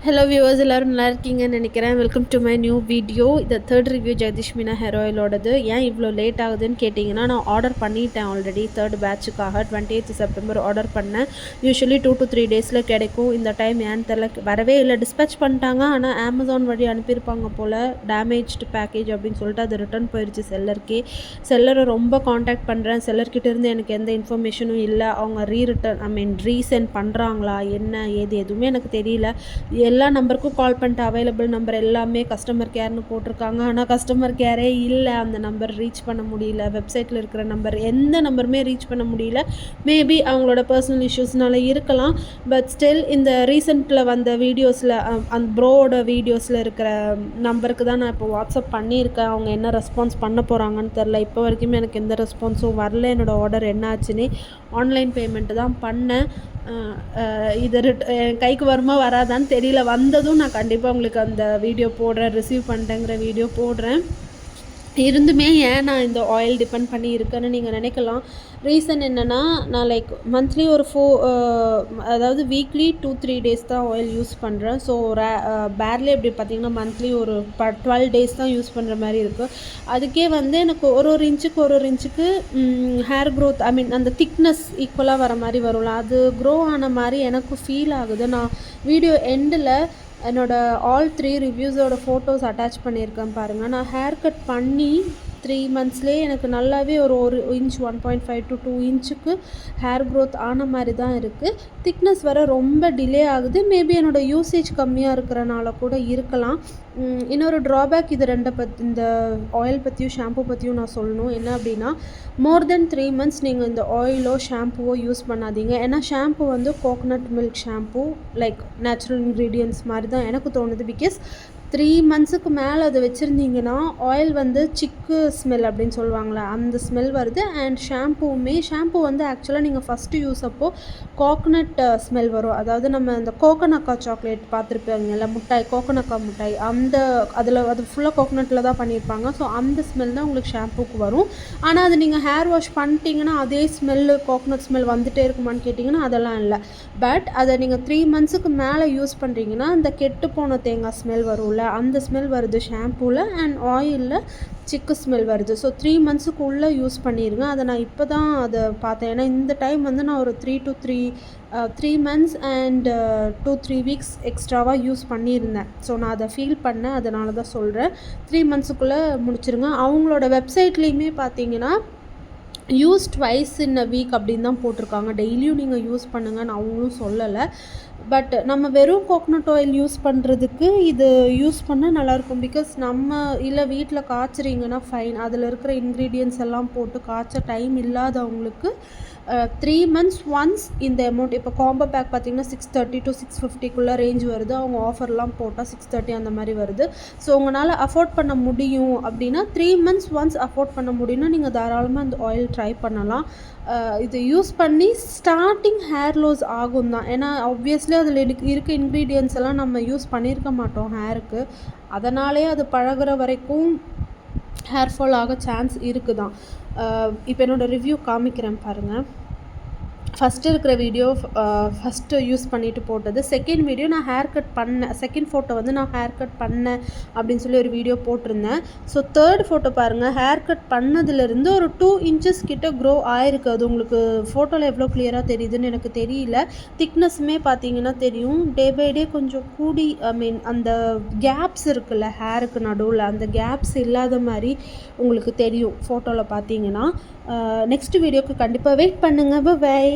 Hello viewers, எல்லோரும் நல்லா இருக்கீங்கன்னு நினைக்கிறேன். Welcome to my new video. இந்த third review Jagadish Meena hair ஆயிலோடது. ஏன் இவ்வளோ லேட் ஆகுதுன்னு கேட்டிங்கன்னா, நான் ஆர்டர் பண்ணிட்டேன் ஆல்ரெடி. தேர்ட் பேட்சுக்காக 28th செப்டம்பர் ஆர்டர் பண்ணேன். யூஸ்வலி 2 to 3 டேஸில் கிடைக்கும். இந்த டைம் ஏன்னு தெரில, வரவே இல்லை. டிஸ்பேச் பண்ணிட்டாங்க. ஆனால் அமேசான் வழி அனுப்பியிருப்பாங்க போல். டேமேஜ்டு பேக்கேஜ் அப்படின்னு சொல்லிட்டு அது ரிட்டர்ன் போயிடுச்சு செல்லருக்கே. செல்லரை ரொம்ப காண்டாக்ட் பண்ணுறேன். செல்லர்கிட்டேருந்து எனக்கு எந்த இன்ஃபர்மேஷனும் இல்லை. அவங்க ரீசென்ட் பண்ணுறாங்களா என்ன ஏது எதுவுமே எனக்கு தெரியல. எல்லா நம்பருக்கும் கால் பண்ணிட்டு அவைலபிள் நம்பர் எல்லாமே கஸ்டமர் கேர்னு போட்டிருக்காங்க. ஆனால் கஸ்டமர் கேரே இல்லை. அந்த நம்பர் ரீச் பண்ண முடியல. வெப்சைட்டில் இருக்கிற நம்பர் எந்த நம்பருமே ரீச் பண்ண முடியல. மேபி அவங்களோட பர்சனல் இஷ்யூஸ்னால இருக்கலாம். பட் ஸ்டில் இந்த ரீசெண்டில் வந்த வீடியோஸில் அந்த ப்ரோவோட வீடியோஸில் இருக்கிற நம்பருக்கு தான் நான் இப்போ வாட்ஸ்அப் பண்ணியிருக்கேன். அவங்க என்ன ரெஸ்பான்ஸ் பண்ண போகிறாங்கன்னு தெரில. இப்போ வரைக்குமே எனக்கு எந்த ரெஸ்பான்ஸும் வரல. என்னோடய ஆர்டர் என்ன ஆச்சுன்னே. ஆன்லைன் பேமெண்ட்டு தான் பண்ணேன். இது என் கைக்கு வருமா வராதான்னு தெரியல. வந்ததும் நான் கண்டிப்பாக உங்களுக்கு அந்த வீடியோ போடுறேன். ரிசீவ் பண்ணிட்டேங்கிற வீடியோ போடுறேன். இருந்துமே ஏன் நான் இந்த ஆயில் டிபெண்ட் பண்ணி இருக்கேன்னு நீங்கள் நினைக்கலாம். ரீசன் என்னென்னா, நான் மந்த்லி ஒரு அதாவது வீக்லி 2-3 டேஸ் தான் ஆயில் யூஸ் பண்ணுறேன். ஸோ பேர்லி எப்படி பார்த்திங்கன்னா மந்த்லி ஒரு 12 டேஸ் தான் யூஸ் பண்ணுற மாதிரி இருக்குது. அதுக்கே எனக்கு ஒரு இன்ச்சுக்கு ஹேர் க்ரோத் அந்த திக்னஸ் ஈக்குவலாக வர மாதிரி வரும்ல, அது க்ரோ ஆன மாதிரி எனக்கு ஃபீல் ஆகுது. நான் வீடியோ எண்டில் என்னோடய ஆல் 3 ரிவ்யூஸோட ஃபோட்டோஸ் அட்டாச் பண்ணியிருக்கேன் பாருங்கள். நான் ஹேர் கட் பண்ணி 3 monthsலேயே எனக்கு நல்லாவே ஒரு இன்ச் 1.5 to 2 இன்ச்சுக்கு ஹேர் க்ரோத் ஆன மாதிரி தான் இருக்குது. திக்னஸ் வர ரொம்ப டிலே ஆகுது. மேபி என்னோடய யூசேஜ் கம்மியாக இருக்கிறனால கூட இருக்கலாம். இன்னொரு ட்ராபேக் இது இந்த ஆயில் பற்றியும் ஷாம்பு பற்றியும் நான் சொல்லணும். என்ன அப்படின்னா, மோர் தென் 3 months நீங்கள் இந்த ஆயிலோ ஷாம்புவோ யூஸ் பண்ணாதீங்க. ஏன்னா shampoo coconut milk shampoo natural ingredients மாதிரி தான் எனக்கு தோணுது. பிகாஸ் 3 monthsக்கு மேலே அதை வச்சுருந்தீங்கன்னா ஆயில் சிக்கு ஸ்மெல் அப்படின்னு சொல்லுவாங்களே, அந்த ஸ்மெல் வருது. அண்ட் ஷாம்பு ஆக்சுவலாக நீங்கள் ஃபஸ்ட்டு யூஸ் அப்போது கோகோனட் ஸ்மெல் வரும். அதாவது நம்ம இந்த கோகோனக்கா சாக்லேட் பார்த்துருப்பீங்கல்ல, கோகோனக்கா மிட்டாய், அது ஃபுல்லாக கோகோனட்டில் தான் பண்ணியிருப்பாங்க. ஸோ அந்த ஸ்மெல் தான் உங்களுக்கு ஷாம்புக்கு வரும். ஆனால் அது நீங்கள் ஹேர் வாஷ் பண்ணிட்டீங்கன்னா அதே ஸ்மெல்லு கோகோனட் ஸ்மெல் வந்துகிட்டே இருக்குமான்னு கேட்டிங்கன்னா அதெல்லாம் இல்லை. பட் அதை நீங்கள் 3 monthsக்கு மேலே யூஸ் பண்ணுறீங்கன்னா அந்த கெட்டு போன தேங்காய் ஸ்மெல் வரும்ல, அந்த ஸ்மெல் வருது ஷாம்பூவில். அண்ட் ஆயிலில் சிக்கு ஸ்மெல் வருது. ஸோ 3 monthsக்குள்ளே யூஸ் பண்ணிடுங்க. அதை நான் இப்போ தான் அதை பார்த்தேன். ஏன்னா இந்த டைம் நான் ஒரு 3 months அண்ட் 2-3 weeks எக்ஸ்ட்ராவாக யூஸ் பண்ணியிருந்தேன். ஸோ நான் அதை ஃபீல் பண்ணேன். அதனால தான் சொல்கிறேன். 3 monthsக்குள்ளே முடிச்சிருங்க. அவங்களோட வெப்சைட்லேயுமே பார்த்தீங்கன்னா யூஸ் ட்வைஸ் இன் அ வீக் அப்படின்னு தான் போட்டிருக்காங்க. டெய்லியும் நீங்கள் யூஸ் பண்ணுங்கன்னு அவங்களும் சொல்லலை. பட் நம்ம வெறும் கோகோனட் ஆயில் யூஸ் பண்ணுறதுக்கு இது யூஸ் பண்ணால் நல்லாயிருக்கும். பிகாஸ் இல்லை வீட்டில் காய்ச்சிறீங்கன்னா ஃபைன். அதில் இருக்கிற இன்க்ரீடியன்ட்ஸ் எல்லாம் போட்டு காய்ச்ச டைம் இல்லாதவங்களுக்கு 3 months ஒன்ஸ் இந்த அமௌண்ட். இப்போ காம்போ பேக் பார்த்திங்கன்னா 630 to 650க்குள்ளே ரேஞ்ச் வருது. அவங்க ஆஃபர்லாம் போட்டால் 630 அந்த மாதிரி வருது. ஸோ உங்களால் அஃபோர்ட் பண்ண முடியும் அப்படின்னா 3 months ஒன்ஸ் அஃபோர்ட் பண்ண முடியும்னா நீங்கள் தாராளமாக அந்த ஆயில் ட்ரை பண்ணலாம். இது யூஸ் பண்ணி ஸ்டார்டிங் ஹேர் லாஸ் ஆகும் தான். ஏன்னா ஆப்வியஸ்லி அதில் இருக்க இன்க்ரீடியன்ட்ஸ் எல்லாம் நம்ம யூஸ் பண்ணியிருக்க மாட்டோம் ஹேருக்கு. அதனாலே அது பழகிற வரைக்கும் ஹேர் ஃபால் ஆக சான்ஸ் இருக்குது தான். இப்போ என்னோடய ரிவ்யூ காமிக்கிறேன் பாருங்கள். ஃபஸ்ட்டு இருக்கிற வீடியோ ஃபஸ்ட்டு யூஸ் பண்ணிவிட்டு போட்டது. செகண்ட் வீடியோ நான் ஹேர் கட் பண்ணேன். செகண்ட் ஃபோட்டோ நான் ஹேர் கட் பண்ணேன் அப்படின்னு சொல்லி ஒரு வீடியோ போட்டிருந்தேன். ஸோ தேர்ட் ஃபோட்டோ பாருங்கள். ஹேர் கட் பண்ணதுலேருந்து ஒரு 2 inches கிட்ட க்ரோ ஆயிருக்கு. அது உங்களுக்கு ஃபோட்டோவில் எவ்வளோ கிளியராக தெரியுதுன்னு எனக்கு தெரியல. திக்னஸுமே பார்த்தீங்கன்னா தெரியும். டே பை டே கொஞ்சம் கூடி அந்த கேப்ஸ் இருக்குல்ல ஹேருக்கு நடுவில், அந்த கேப்ஸ் இல்லாத மாதிரி உங்களுக்கு தெரியும் ஃபோட்டோவில் பார்த்தீங்கன்னா. நெக்ஸ்ட் வீடியோக்கு கண்டிப்பாக வெயிட் பண்ணுங்கள். பை.